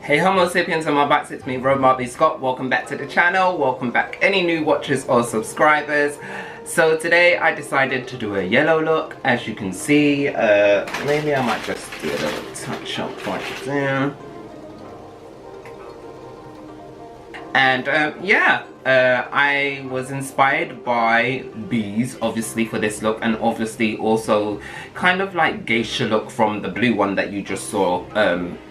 Hey Homosapiens and Marbites, it's me Marbatian Scott. Welcome back to the channel, welcome back any new watchers or subscribers. So today I decided to do a yellow look. As you can see, maybe I might just do a little touch up right there. And I was inspired by bees, obviously, for this look, and obviously also kind of like geisha look from the blue one that you just saw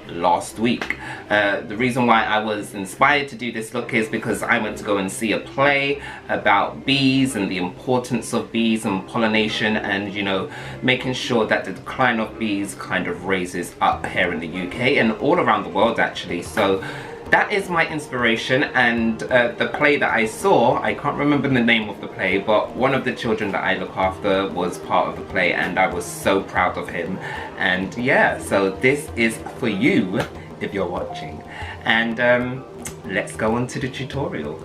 last week. The reason why I was inspired to do this look is because I went to go and see a play about bees and the importance of bees and pollination, and you know, making sure that the decline of bees kind of raises up here in the UK and all around the world actually. So that is my inspiration, and the play that I saw, I can't remember the name of the play, but one of the children that I look after was part of the play, and I was so proud of him. And yeah, so this is for you if you're watching. And let's go on to the tutorial.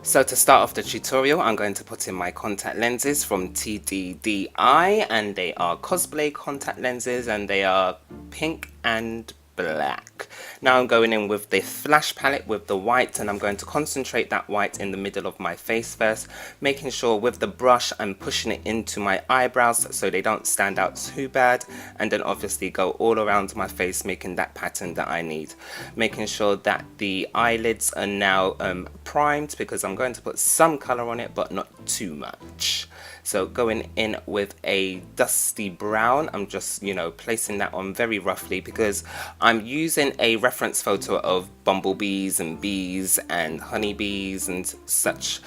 So to start off the tutorial, I'm going to put in my contact lenses from TDDI, and they are cosplay contact lenses, and they are pink and black. Now I'm going in with the flash palette with the white, and I'm going to concentrate that white in the middle of my face first, making sure with the brush I'm pushing it into my eyebrows so they don't stand out too bad, and then obviously go all around my face, making that pattern that I need, making sure that the eyelids are now primed, because I'm going to put some color on it but not too much. So going in with a dusty brown, I'm just, you know, placing that on very roughly, because I'm using a reference photo of bumblebees and bees and honeybees and such,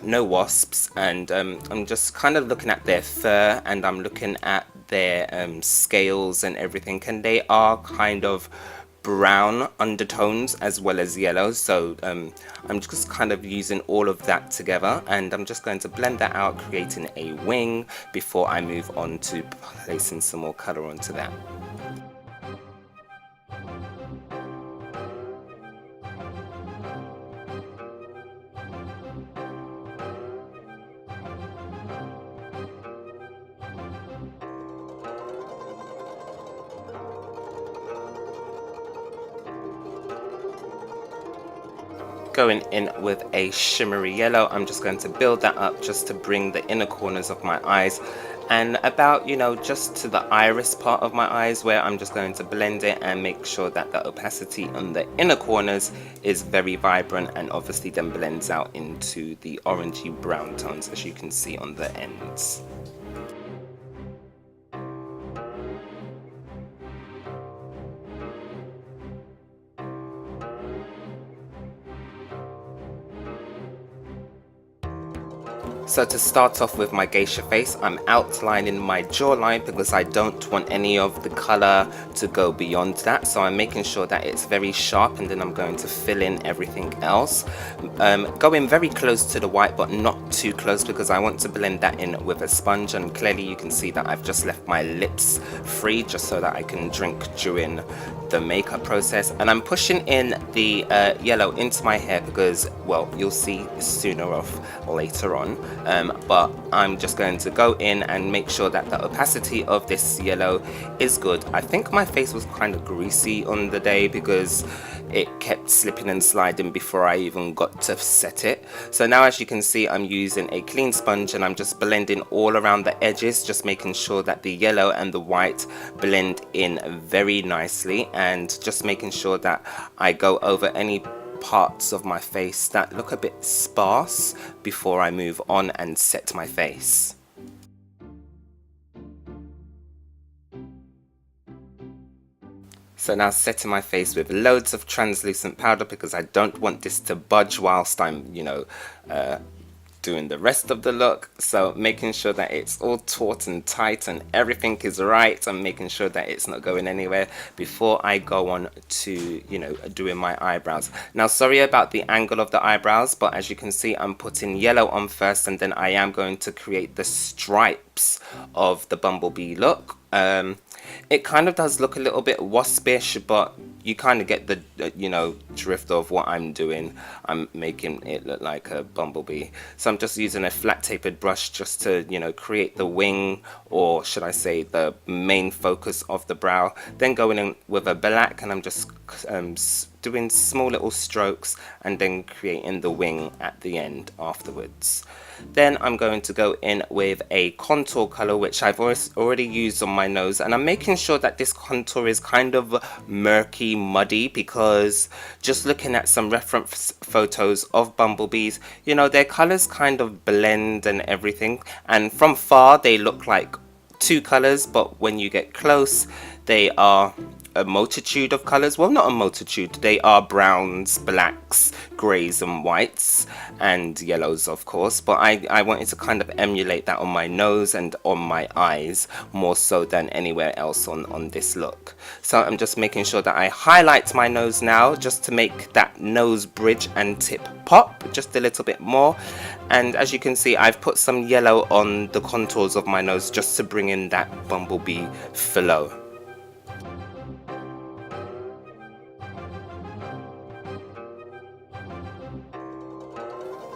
no wasps, and I'm just kind of looking at their fur, and I'm looking at their scales and everything, and they are kind of brown undertones as well as yellow. So I'm just kind of using all of that together, and I'm just going to blend that out, creating a wing before I move on to placing some more color onto that. Going in with a shimmery yellow, I'm just going to build that up just to bring the inner corners of my eyes, and about, you know, just to the iris part of my eyes, where I'm just going to blend it and make sure that the opacity on the inner corners is very vibrant, and obviously then blends out into the orangey brown tones as you can see on the ends. So to start off with my geisha face, I'm outlining my jawline because I don't want any of the colour to go beyond that. So I'm making sure that it's very sharp, and then I'm going to fill in everything else. Going very close to the white but not too close, because I want to blend that in with a sponge, and clearly you can see that I've just left my lips free just so that I can drink during the makeup process. And I'm pushing in the yellow into my hair because, well, you'll see sooner or later on. But I'm just going to go in and make sure that the opacity of this yellow is good. I think my face was kind of greasy on the day because it kept slipping and sliding before I even got to set it. So now, as you can see, I'm using a clean sponge, and I'm just blending all around the edges, just making sure that the yellow and the white blend in very nicely, and just making sure that I go over any parts of my face that look a bit sparse before I move on and set my face. So now setting my face with loads of translucent powder, because I don't want this to budge whilst I'm, you know, doing the rest of the look. So making sure that it's all taut and tight and everything is right, and making sure that it's not going anywhere before I go on to, you know, doing my eyebrows. Now sorry about the angle of the eyebrows, but as you can see, I'm putting yellow on first, and then I am going to create the stripes of the bumblebee look. It kind of does look a little bit waspish, but you kind of get the you know, drift of what I'm doing. I'm making it look like a bumblebee, so I'm just using a flat tapered brush just to, you know, create the wing, or should I say the main focus of the brow, then going in with a black, and I'm just doing small little strokes and then creating the wing at the end afterwards. Then I'm going to go in with a contour color, which I've already used on my nose, and I'm making sure that this contour is kind of murky, muddy, because just looking at some reference photos of bumblebees, you know, their colors kind of blend and everything, and from far they look like two colors, but when you get close they are a multitude of colors. Well, not a multitude, they are browns, blacks, grays and whites, and yellows of course, but I wanted to kind of emulate that on my nose and on my eyes more so than anywhere else on this look. So I'm just making sure that I highlight my nose now, just to make that nose bridge and tip pop just a little bit more. And as you can see, I've put some yellow on the contours of my nose just to bring in that bumblebee flow.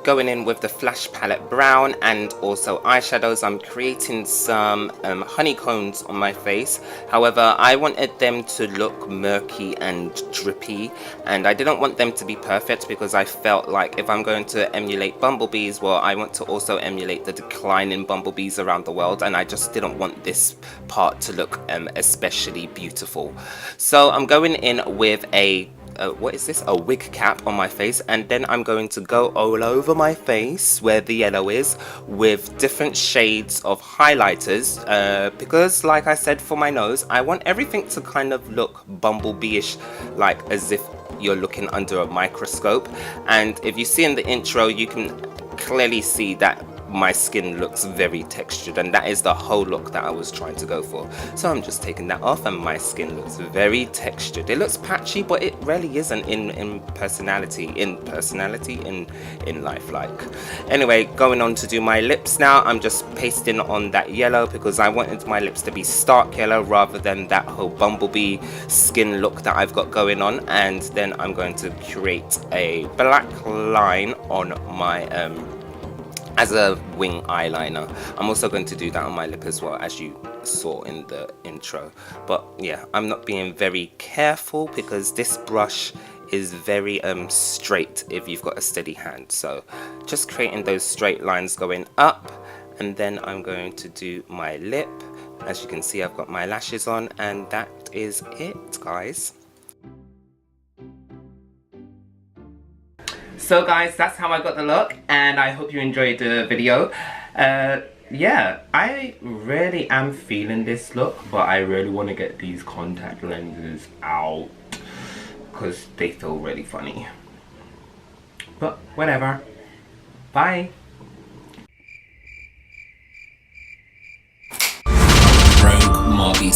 Going in with the Flash Palette Brown and also eyeshadows, I'm creating some honeycombs on my face. However, I wanted them to look murky and drippy, and I didn't want them to be perfect because I felt like if I'm going to emulate bumblebees, well, I want to also emulate the decline in bumblebees around the world, and I just didn't want this part to look especially beautiful. So I'm going in with a what is this? A wig cap on my face, and then I'm going to go all over my face where the yellow is with different shades of highlighters, because like I said, for my nose I want everything to kind of look bumblebee-ish, like as if you're looking under a microscope. And if you see in the intro, you can clearly see that my skin looks very textured, and that is the whole look that I was trying to go for. So I'm just taking that off and my skin looks very textured. It looks patchy, but it really isn't in personality, in life like. Anyway, going on to do my lips now. I'm just pasting on that yellow because I wanted my lips to be stark yellow rather than that whole bumblebee skin look that I've got going on. And then I'm going to create a black line on my as a wing eyeliner. I'm also going to do that on my lip as well, as you saw in the intro. But yeah, I'm not being very careful because this brush is very straight if you've got a steady hand. So just creating those straight lines going up, and then I'm going to do my lip. As you can see, I've got my lashes on, and that is it, guys. So guys, that's how I got the look, and I hope you enjoyed the video. Yeah, I really am feeling this look, but I really want to get these contact lenses out because they feel really funny. But whatever. Bye. Rogue Marby